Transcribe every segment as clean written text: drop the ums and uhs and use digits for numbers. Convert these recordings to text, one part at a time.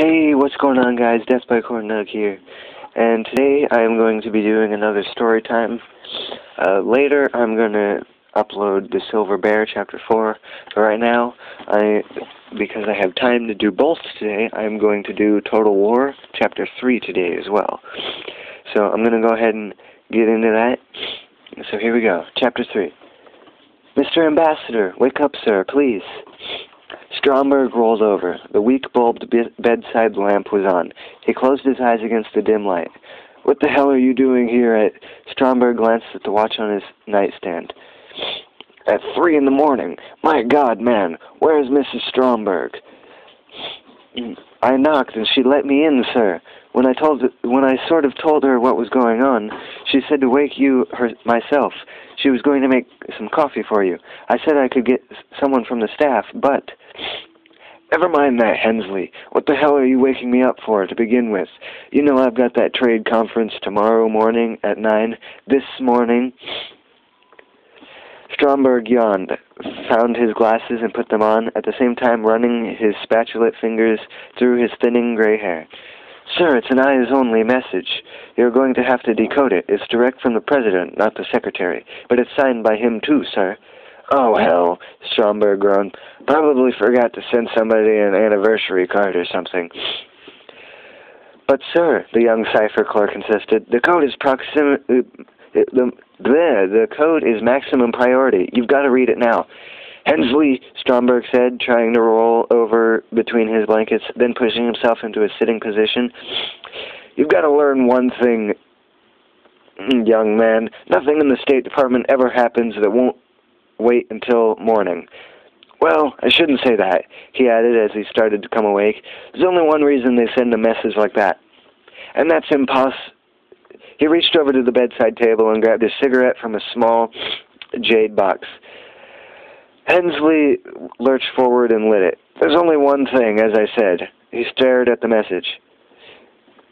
Hey, what's going on, guys? Death by Cornnug here, and today I am going to be doing another story time. Later, I'm going to upload The Silver Bear, Chapter 4, but right now, because I have time to do both today, I'm going to do Total War, Chapter 3 today as well. So I'm going to go ahead and get into that. So here we go, Chapter 3. Mr. Ambassador, wake up, sir, please. Stromberg rolled over. The weak-bulbed bedside lamp was on. He closed his eyes against the dim light. "What the hell are you doing here Stromberg glanced at the watch on his nightstand. "At 3 in the morning. My God, man, where is Mrs. Stromberg?" "I knocked and she let me in, sir. When I sort of told her what was going on, she said to wake you myself. She was going to make some coffee for you. I said I could get someone from the staff, but..." "Never mind that, Hensley. What the hell are you waking me up for, to begin with? You know I've got that trade conference tomorrow morning at 9. This morning..." Stromberg yawned, found his glasses and put them on, at the same time running his spatulate fingers through his thinning gray hair. "Sir, it's an eyes-only message. You're going to have to decode it. It's direct from the president, not the secretary. But it's signed by him too, sir." "Oh, hell," Stromberg groaned. "Probably forgot to send somebody an anniversary card or something." "But, sir," the young cipher clerk insisted, the code is maximum priority. You've got to read it now." "Hensley," Stromberg said, trying to roll over between his blankets, then pushing himself into a sitting position. "You've got to learn one thing, young man. Nothing in the State Department ever happens that won't wait until morning." "Well, I shouldn't say that," he added as he started to come awake. "There's only one reason they send a message like that. And that's He reached over to the bedside table and grabbed a cigarette from a small jade box. Hensley lurched forward and lit it. "There's only one thing, as I said." He stared at the message.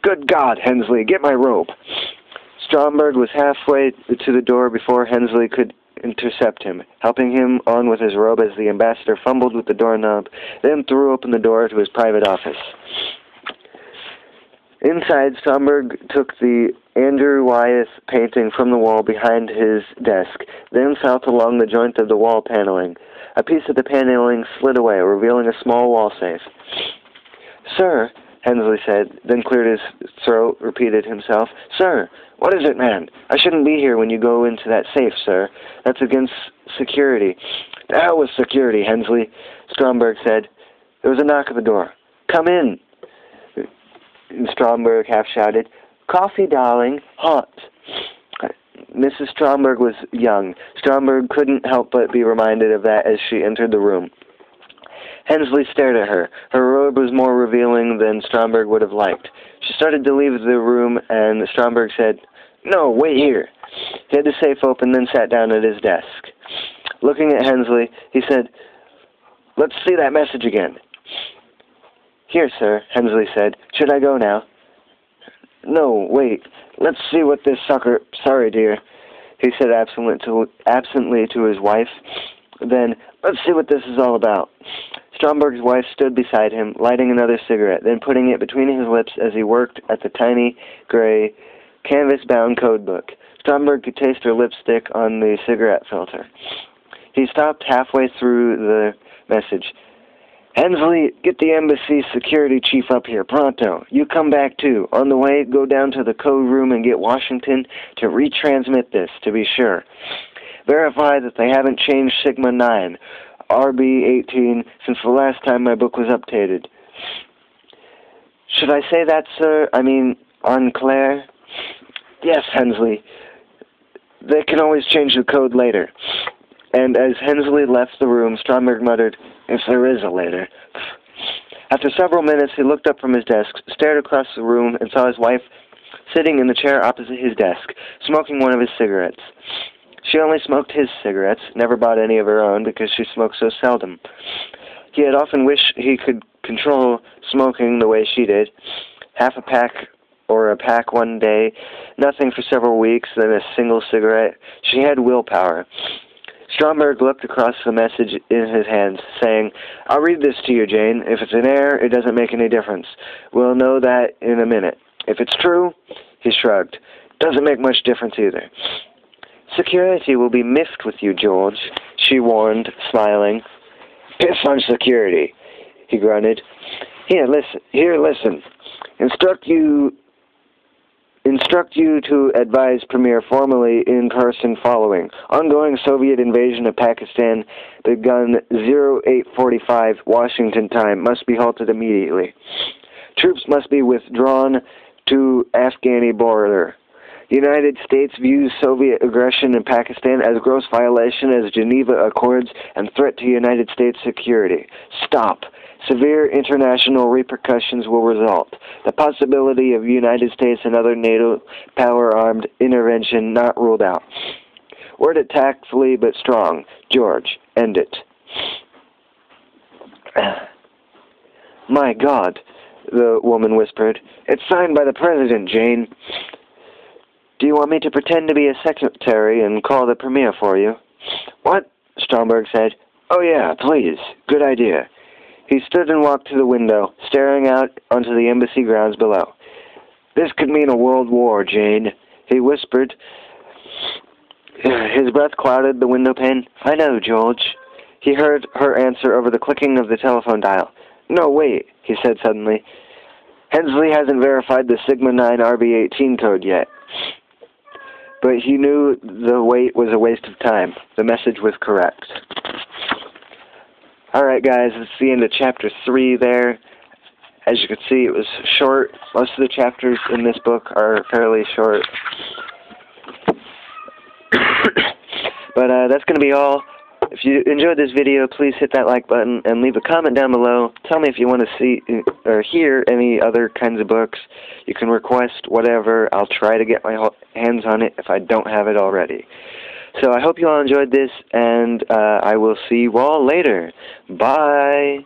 "Good God, Hensley, get my rope." Stromberg was halfway to the door before Hensley could intercept him, helping him on with his robe as the ambassador fumbled with the doorknob, then threw open the door to his private office. Inside, Stromberg took the Andrew Wyeth painting from the wall behind his desk, then felt along the joint of the wall paneling. A piece of the paneling slid away, revealing a small wall safe. "Sir," Hensley said, then cleared his throat, repeated himself. "Sir, what is it, man? I shouldn't be here when you go into that safe, sir. That's against security." "The hell with security, Hensley," Stromberg said. There was a knock at the door. "Come in," Stromberg half shouted. "Coffee, darling. Hot." Mrs. Stromberg was young. Stromberg couldn't help but be reminded of that as she entered the room. Hensley stared at her. Her robe was more revealing than Stromberg would have liked. She started to leave the room, and Stromberg said, "No, wait here." He had the safe open, then sat down at his desk. Looking at Hensley, he said, "Let's see that message again." "Here, sir," Hensley said. "Should I go now?" "No, wait. Let's see what this sucker..." "Sorry, dear," he said absently to his wife. Then, "Let's see what this is all about." Stromberg's wife stood beside him, lighting another cigarette, then putting it between his lips as he worked at the tiny, gray, canvas-bound code book. Stromberg could taste her lipstick on the cigarette filter. He stopped halfway through the message. "Hensley, get the embassy security chief up here, pronto. You come back, too. On the way, go down to the code room and get Washington to retransmit this, to be sure. Verify that they haven't changed Sigma 9, RB-18, since the last time my book was updated." "Should I say that, sir? I mean, en clair?" "Yes, Hensley. They can always change the code later." And as Hensley left the room, Stromberg muttered, "If there is a later." After several minutes, he looked up from his desk, stared across the room, and saw his wife sitting in the chair opposite his desk, smoking one of his cigarettes. She only smoked his cigarettes, never bought any of her own because she smoked so seldom. He had often wished he could control smoking the way she did. Half a pack or a pack one day, nothing for several weeks, then a single cigarette. She had willpower. Stromberg looked across the message in his hands, saying, "I'll read this to you, Jane. If it's an error, it doesn't make any difference. We'll know that in a minute. If it's true," he shrugged, "doesn't make much difference either." "Security will be miffed with you, George," she warned, smiling. "Piss on security," he grunted. Here, listen. Instruct you to advise Premier formally in person following. Ongoing Soviet invasion of Pakistan begun 0845 Washington time must be halted immediately. Troops must be withdrawn to Afghani border. United States views Soviet aggression in Pakistan as gross violation of Geneva Accords and threat to United States security. Stop. Severe international repercussions will result. The possibility of United States and other NATO power-armed intervention not ruled out. Word it tactfully but strong. George, end it. My God, the woman whispered. It's signed by the President, Jane. Do you want me to pretend to be a secretary and call the Premier for you? What? Stromberg said. Oh yeah, please. Good idea. He stood and walked to the window, staring out onto the embassy grounds below. This could mean a world war, Jane, he whispered. His breath clouded the window pane. I know, George. He heard her answer over the clicking of the telephone dial. No, wait, he said suddenly. Hensley hasn't verified the Sigma 9 RB18 code yet. But he knew the wait was a waste of time. The message was correct. Alright guys, it's the end of Chapter 3 there. As you can see, it was short. Most of the chapters in this book are fairly short. But that's going to be all. If you enjoyed this video, please hit that like button and leave a comment down below. Tell me if you want to see or hear any other kinds of books. You can request whatever. I'll try to get my hands on it if I don't have it already. So I hope you all enjoyed this, and I will see you all later. Bye!